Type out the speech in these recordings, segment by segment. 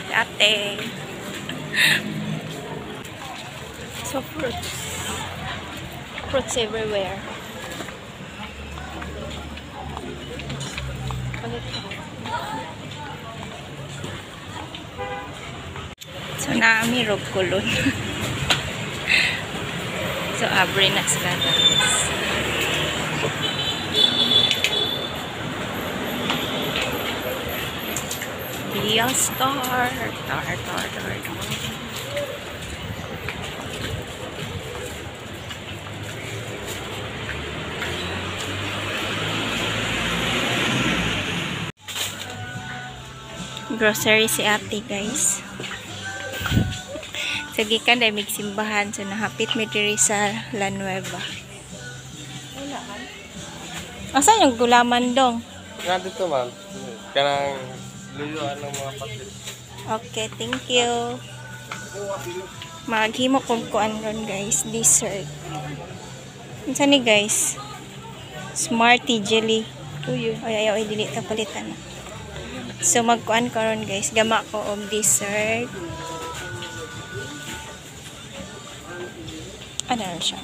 Ate. So fruits. Fruits everywhere. So naami rog kulon. So abre na sila guys. Real star. Tar. Grocery si ate guys. Sige kan dahil magsimbahan. So nahapit mi diri sa La Nueva. Asan yung gulaman dong? Nga dito ma'am. Kanang luyuan ng mga patis. Okay, thank you. Maghimo kong kuan ron guys. Dessert. Ano ni guys? Smarty jelly. Ayaw, dili ta palitan na. So magkuan ko ron guys. Gama ko og dessert. Ano rin siya?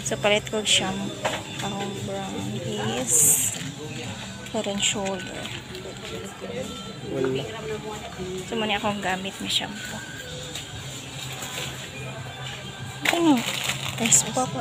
So palit ko shampoo. Ang brown is head and shoulder. So muna akong gamit ni shampoo. Ano? Rice pop.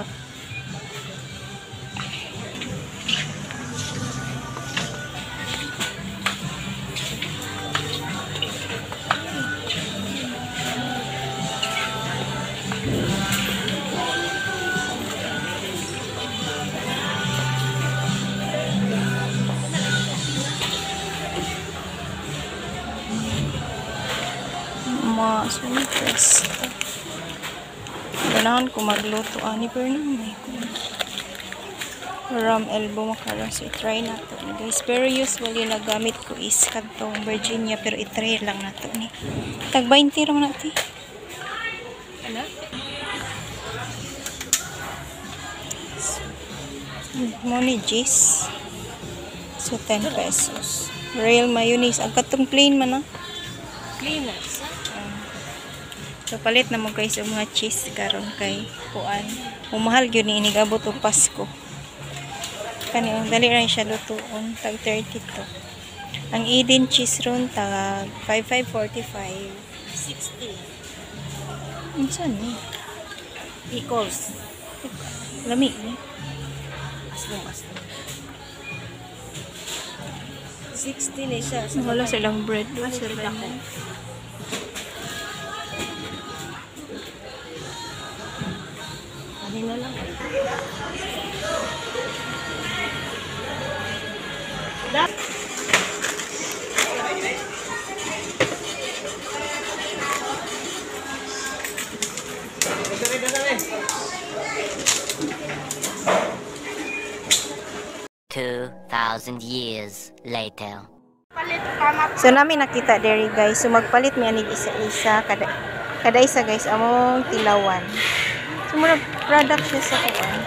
Sweetest. Ganahan ko magluto ani pero naman ram elbow makara, so try na to guys. Pero usually nagamit ko is kadtong Virginia, pero i-try lang na to ni tag 20 ram natin. Ano? Mo ni Jis. So 10 pesos. Real mayonnaise ang katong plain man na. Clean. So palit na mo guys yung mga cheese karon kay kuan. Umahal gyud ni inigabot og Pasko. Kani ang dali ra siya lutuon tag 30 to. Ang Eden cheese ron tag 55.45. 60. Unsa ni? Pickles. Lami ni. Aslong. 60 na siya. Wala silang bread. Wala silang Ano na lang. Years later. So namin nakita dere guys. So magpalit mi anig isa-isa kada isa guys among tilawan. So mura product siya sa kuan.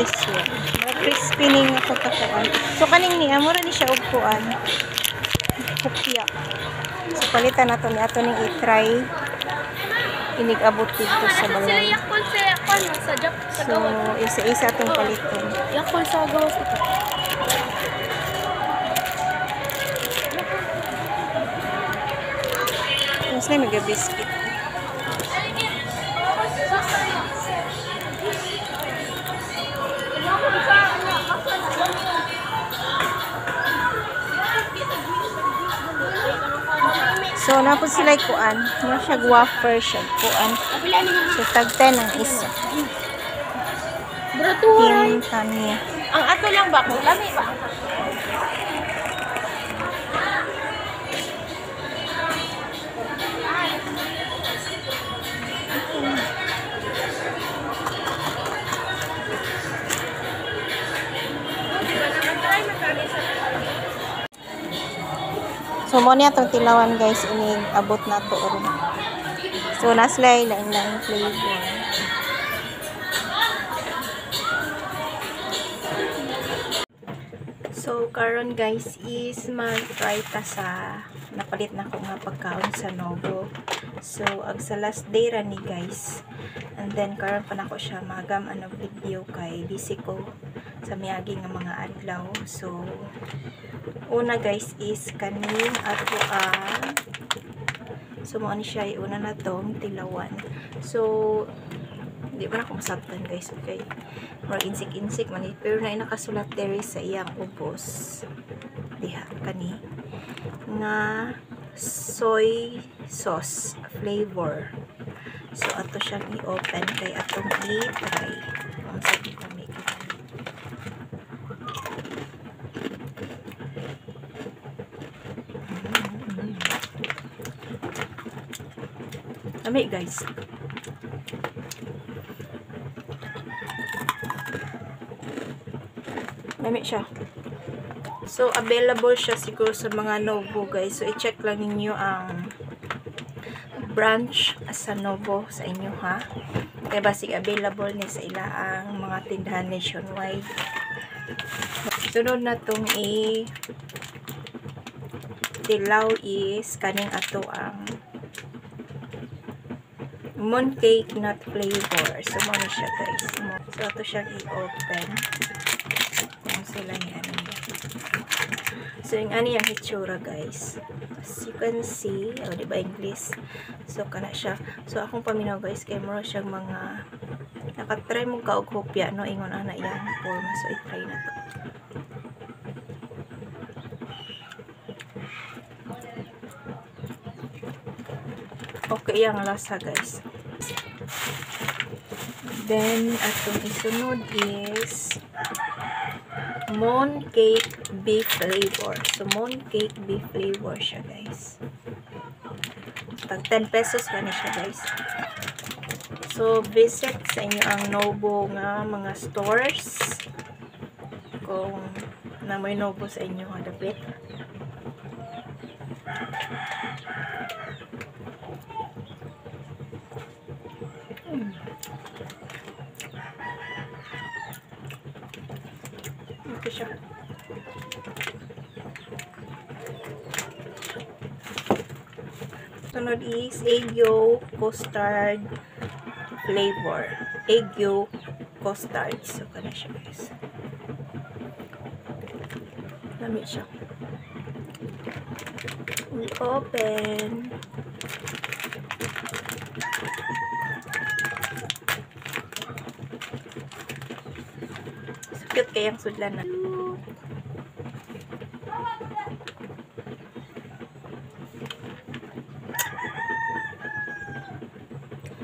This one. Mura crispy ning ako ta kuan. So kaning ni amura ni siya og kuan. Hupya. So palitan nato ni ato ning i-try. Inig abot dito sa balay. So isa-isa atong paliton. Yakol sa gawas ito. Mas na may biscuit. So napod sila kuan, mo siya wafer siya kuan. So tag 10 ang isa. Team Tanya. Ang ato lang ba kung lami ba? So mo niya itong tilawan guys, inig abot na to rin. So naslay lain-lain flavor. So karon guys is mag-try ta sa napalit na ko nga pagkaon sa Novo. So ang sa last day ra ni guys, and then karon pa nako siya magam video kay busy ko sa miyagi nga mga adlaw. So una guys is kaning ato ang so mo ni siya una na tong tilawan. So di ba na ko masabtan guys, okay, or insik man pero na nakasulat dere sa iyang ubos diha kani nga soy sauce flavor. So ato siyang i-open kay atong i-try ang sabi ko may Lami guys. Lami siya. So available siya siguro sa mga Novo guys. So i-check lang ninyo ang branch sa Novo sa inyo ha. Kaya basig available ni sa ilaang mga tindahan nationwide. Sunod na tong tilaw is kaning ato ang mooncake nut flavor. So mo na siya guys. So ato siyang i-open. Yung sila ni ano niya. So yung ano yung hitsura guys. As you can see, o diba English? So kana siya. So akong paminaw guys kay mura siyang mga nakatry mo ka og hopya no ingon ana iyang forma. So i-try na to. Okay yung lasa guys. Then atong isunod is mooncake beef flavor. So mooncake beef flavor siya guys. Tag 10 pesos pa siya guys. So visit sa inyo ang Novo nga mga stores kung na may Novo sa inyo nga dapit. Ito siya. Sunod is egg yolk custard flavor. Egg yolk custard. So, kana siya guys. Lamig siya. We open. Cute kayang sudlan na.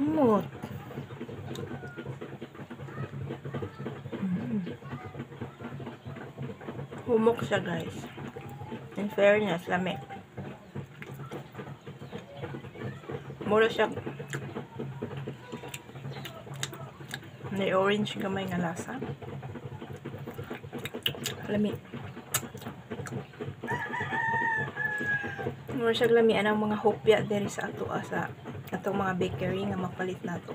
Humot. Humok siya guys. In fairness, lamig. Mura siya. May orange gamay nga lasa. Lami. Mura siya lami anang mga hopya diri sa ato sa atong mga bakery nga mapalit nato.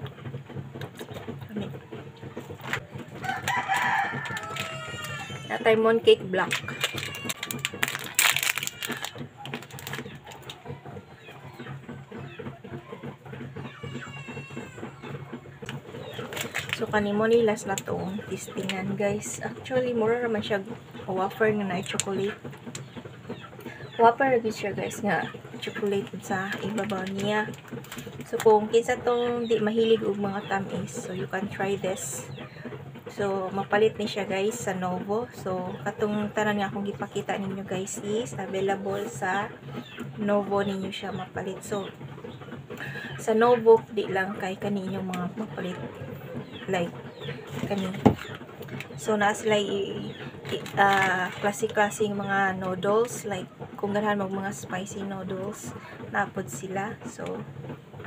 Lami. Natay mooncake black. So kanimo ni last na to testingan guys. Actually mura naman siya wafer nga na chocolate. Wafer gyud siya guys nga chocolate sa ibabaw niya. So kung kinsa tong di mahilig og mga tamis, so you can try this. So mapalit ni siya guys sa Novo. So katong tanan nga akong gipakita ninyo guys is available sa Novo ninyo siya mapalit. So sa Novo di lang kay kaninyong mga mapalit like kani. So na sila klase-klaseng mga noodles like kung ganahan mag mga spicy noodles napod sila. So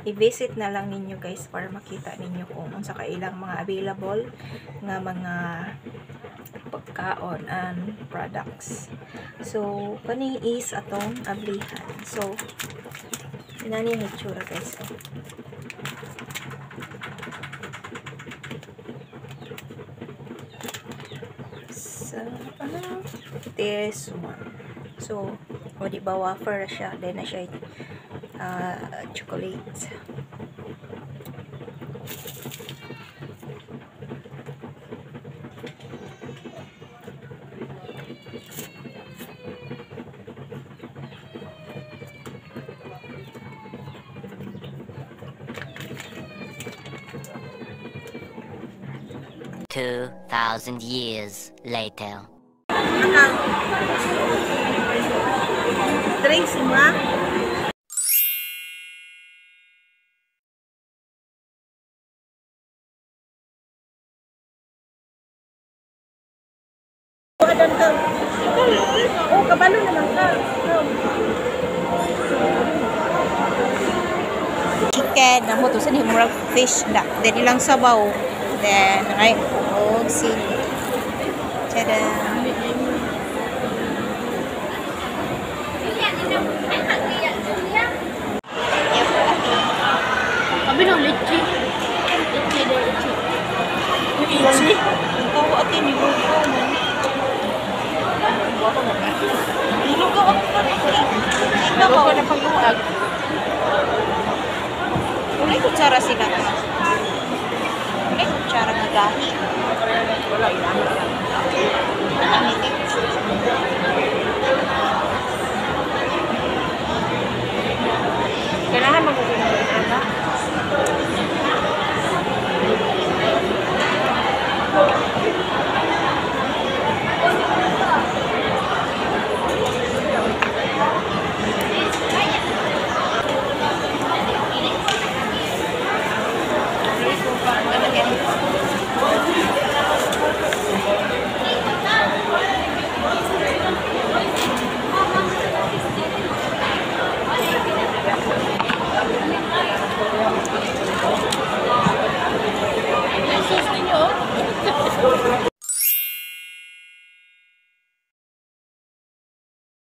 i-visit na lang ninyo guys para makita ninyo kung unsa ka ilang mga available nga mga pagkaon and products. So kani is atong ablihan. So inani ang hitsura guys. So this one. So O di ba wafer na siya, then na siya chocolate. 2,000 years later. Drinks semua. Oh, kabalo naman ka. Chicken na mo to sa murag fish da. Then ilang sabaw. Then ay og sili. Tada. Kami ng leche. Leche daw, leche. Leche. Ikaw atin ni Buko mo. Ilugaw ako pa rin. Ilugaw na pagluag. Ulay kutsara sila. Ulay kutsara nga gahi. Wala, ilahi.